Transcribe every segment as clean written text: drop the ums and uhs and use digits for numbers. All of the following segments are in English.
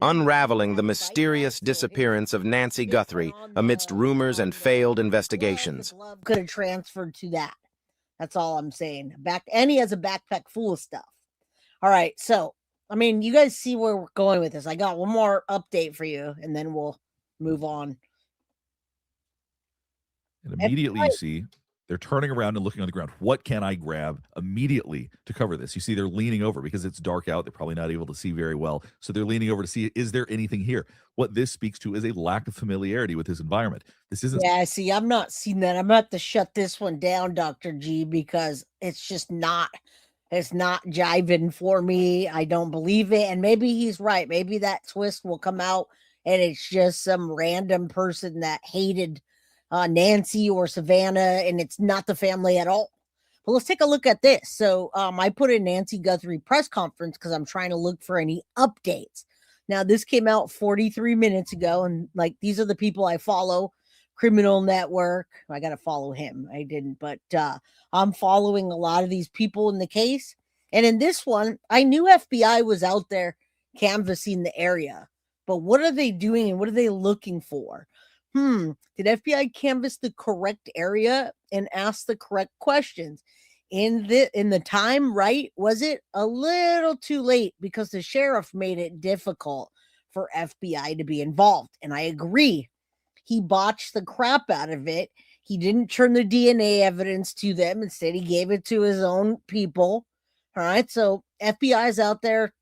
unraveling the mysterious disappearance of Nancy Guthrie amidst rumors and failed investigations. Could have transferred to that. That's all I'm saying. Annie has a backpack full of stuff. All right, so I mean, you guys see where we're going with this. I got one more update for you, and then we'll move on. And immediately you see they're turning around and looking on the ground. What can I grab immediately to cover this? You see they're leaning over because it's dark out. They're probably not able to see very well. So they're leaning over to see, is there anything here? What this speaks to is a lack of familiarity with his environment. This isn't. Yeah, see, I'm not seeing that. I'm going to have to shut this one down, Dr. G, because it's just not, it's not jiving for me. I don't believe it. And maybe he's right. Maybe that twist will come out and it's just some random person that hated Nancy or Savannah, and it's not the family at all. But let's take a look at this. So I put in Nancy Guthrie press conference because I'm trying to look for any updates. Now, this came out 43 minutes ago, and like these are the people I follow. Criminal Network. I got to follow him. I didn't, but I'm following a lot of these people in the case. And in this one, I knew FBI was out there canvassing the area, but what are they doing and what are they looking for? Did FBI canvass the correct area and ask the correct questions? In the time, right? Was it a little too late because the sheriff made it difficult for FBI to be involved? And I agree. He botched the crap out of it. He didn't turn the DNA evidence to them. Instead, he gave it to his own people. All right. So FBI is out there,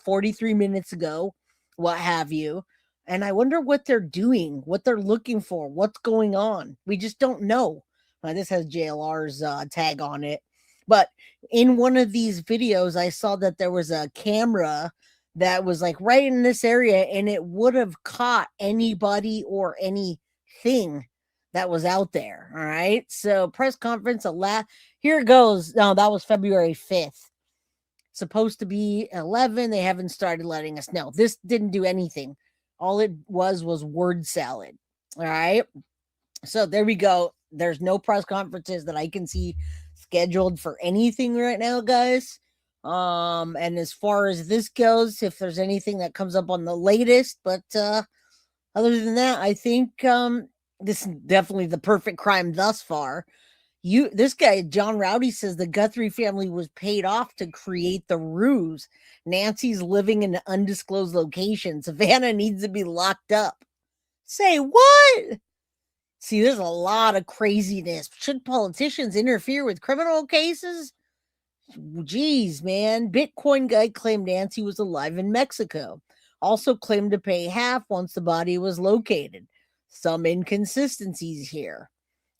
43 minutes ago, what have you. And I wonder what they're doing, what they're looking for, what's going on. We just don't know. This has JLR's tag on it. But in one of these videos, I saw that there was a camera that was like right in this area, and it would have caught anybody or anything that was out there. All right. So press conference, here it goes. No, that was February 5th. Supposed to be 11. They haven't started letting us know. This didn't do anything. All it was word salad. All right. So there we go. There's no press conferences that I can see scheduled for anything right now, guys. And as far as this goes, if there's anything that comes up on the latest, but other than that, I think this is definitely the perfect crime thus far. This guy, John Rowdy, says the Guthrie family was paid off to create the ruse. Nancy's living in an undisclosed location. Savannah needs to be locked up. Say what? See, there's a lot of craziness. Should politicians interfere with criminal cases? Jeez, man. Bitcoin guy claimed Nancy was alive in Mexico. Also claimed to pay half once the body was located. Some inconsistencies here.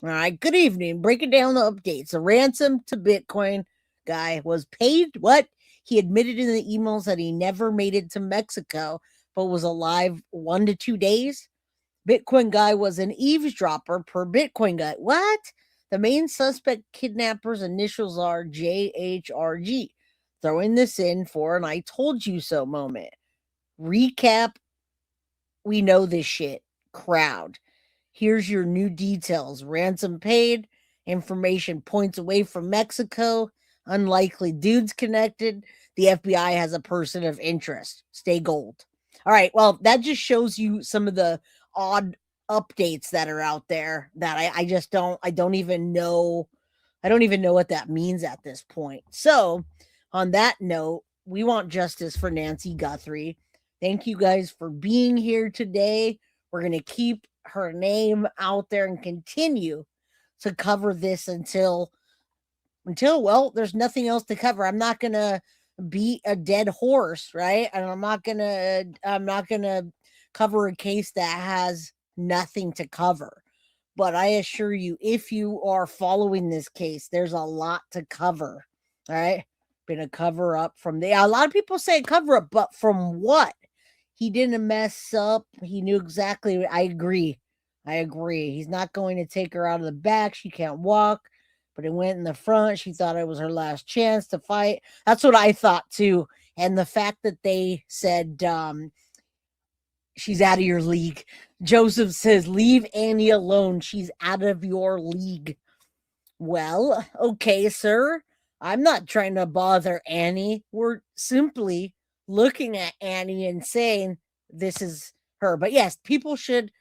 All right, good evening. Breaking down the updates. A ransom to Bitcoin guy was paid. What? He admitted in the emails that he never made it to Mexico, but was alive 1 to 2 days. Bitcoin guy was an eavesdropper per Bitcoin guy. What? The main suspect kidnapper's initials are JHRG. Throwing this in for an I told you so moment. Recap. We know this shit. Crowd. Here's your new details. Ransom paid. Information points away from Mexico. Unlikely dudes connected. The FBI has a person of interest. Stay gold. All right. Well, that just shows you some of the odd updates that are out there that I don't even know what that means at this point. So on that note, we want justice for Nancy Guthrie. Thank you guys for being here today. We're going to keep her name out there and continue to cover this until well, there's nothing else to cover. I'm not going to beat a dead horse, right? And I'm not going to cover a case that has nothing to cover. But I assure you, if you are following this case, there's a lot to cover. All right. Been a cover up from a lot of people say cover up, but from what? He didn't mess up. He knew exactly. I agree. He's not going to take her out of the back. She can't walk, but it went in the front. She thought it was her last chance to fight. That's what I thought too. And the fact that they said, she's out of your league. Joseph says, leave Annie alone. She's out of your league. Well, okay, sir. I'm not trying to bother Annie. We're simply looking at Annie and saying this is her. But yes, people should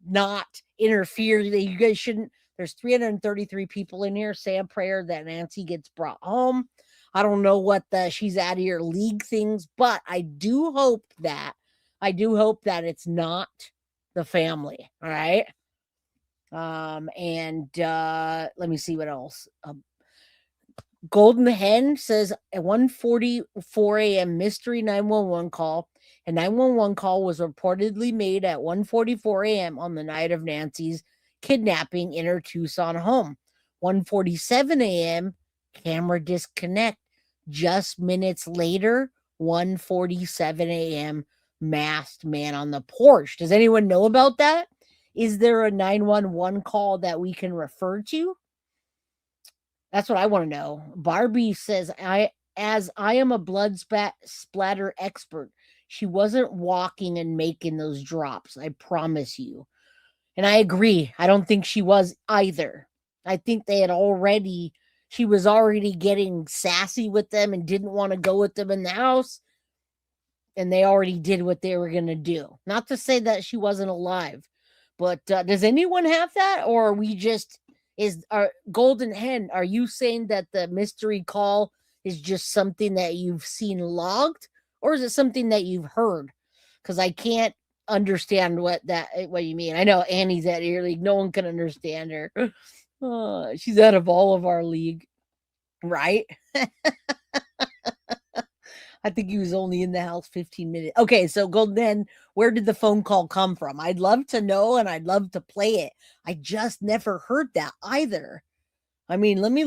not interfere. You guys shouldn't. There's 333 people in here. Say a prayer that Nancy gets brought home. I don't know what she's out of your league things, but I do hope that it's not the family. All right. And let me see what else. Golden Hen says at 1:44 a.m. mystery 911 call. A 911 call was reportedly made at 1:44 a.m. on the night of Nancy's kidnapping in her Tucson home. 1:47 a.m. camera disconnect. Just minutes later, 1:47 a.m. masked man on the porch. Does anyone know about that? Is there a 911 call that we can refer to? That's what I want to know. Barbie says, I am a blood splatter expert. She wasn't walking and making those drops. I promise you. And I agree. I don't think she was either. I think she was already getting sassy with them and didn't want to go with them in the house. And they already did what they were going to do. Not to say that she wasn't alive. But does anyone have that? Or are we just... Our Golden Hen, are you saying that the mystery call is just something that you've seen logged, or is it something that you've heard? Because I can't understand what you mean. I know Annie's out of your league. No one can understand her. She's out of all of our league, right? I think he was only in the house 15 minutes. Okay, so Golden Hen, where did the phone call come from? I'd love to know, and I'd love to play it. I just never heard that either. I mean, let me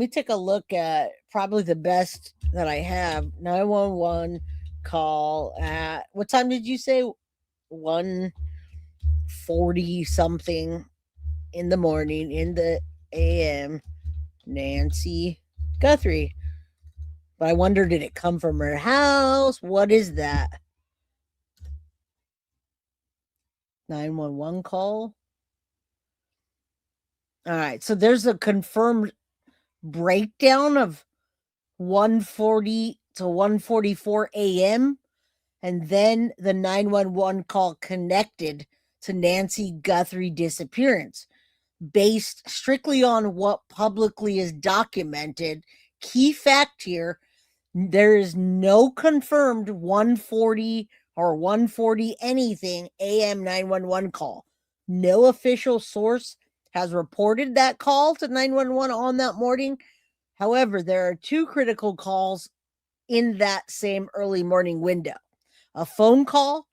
take a look at probably the best that I have. 911 call at, what time did you say? 1:40 something in the morning, in the AM. Nancy Guthrie. But I wonder, did it come from her house? What is that? 911 call. All right. So there's a confirmed breakdown of 1:40 to 1:44 a.m. And then the 911 call connected to Nancy Guthrie disappearance. Based strictly on what publicly is documented, key fact here, there is no confirmed 1:40 or 1:40 anything AM 911 call. No official source has reported that call to 911 on that morning. However, there are two critical calls in that same early morning window. A phone call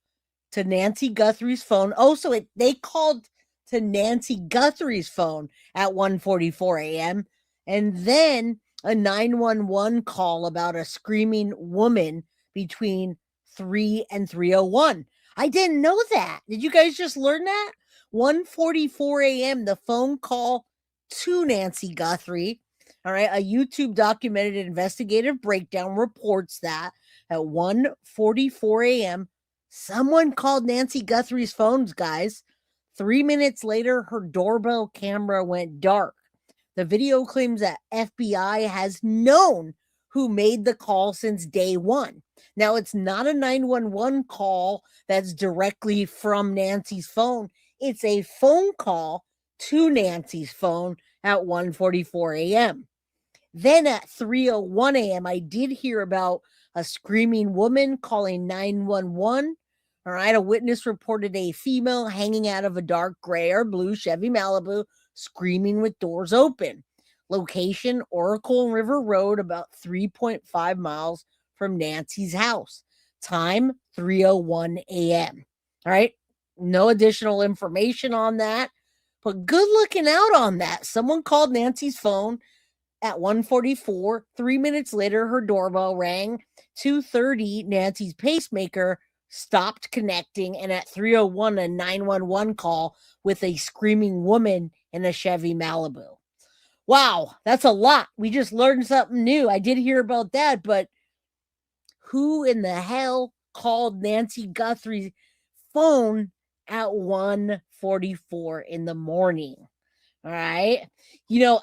to Nancy Guthrie's phone. Oh, so they called to Nancy Guthrie's phone at 1:44 a.m. And then a 911 call about a screaming woman between 3 and 3:01. I didn't know that. Did you guys just learn that? 1:44 a.m. the phone call to Nancy Guthrie. All right, a YouTube documented investigative breakdown reports that at 1:44 a.m. someone called Nancy Guthrie's phones, guys. 3 minutes later, her doorbell camera went dark. The video claims that FBI has known who made the call since day one. Now, it's not a 911 call that's directly from Nancy's phone. It's a phone call to Nancy's phone at 1:44 a.m. Then at 3:01 a.m., I did hear about a screaming woman calling 911. All right, a witness reported a female hanging out of a dark gray or blue Chevy Malibu, screaming with doors open. Location, Oracle River Road, about 3.5 miles from Nancy's house. Time, 3:01 a.m. All right, no additional information on that, but good looking out on that. Someone called Nancy's phone at 1:44. 3 minutes later, her doorbell rang. 2:30, Nancy's pacemaker stopped connecting, and at 3:01, a 911 call with a screaming woman in a Chevy Malibu. Wow, that's a lot. We just learned something new. I did hear about that, but who in the hell called Nancy Guthrie's phone at 1:44 in the morning? All right.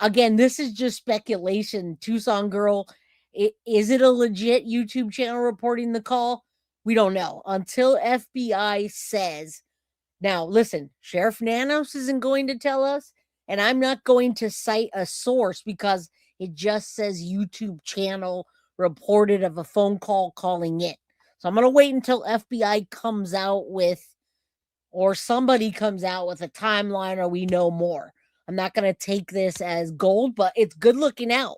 Again, this is just speculation. Tucson girl, Is it a legit YouTube channel reporting the call? We don't know until FBI says. Now, listen, Sheriff Nanos isn't going to tell us, and I'm not going to cite a source because it just says YouTube channel reported of a phone call calling in. So I'm going to wait until FBI comes out with, or somebody comes out with a timeline, or we know more. I'm not going to take this as gold, but it's good looking out.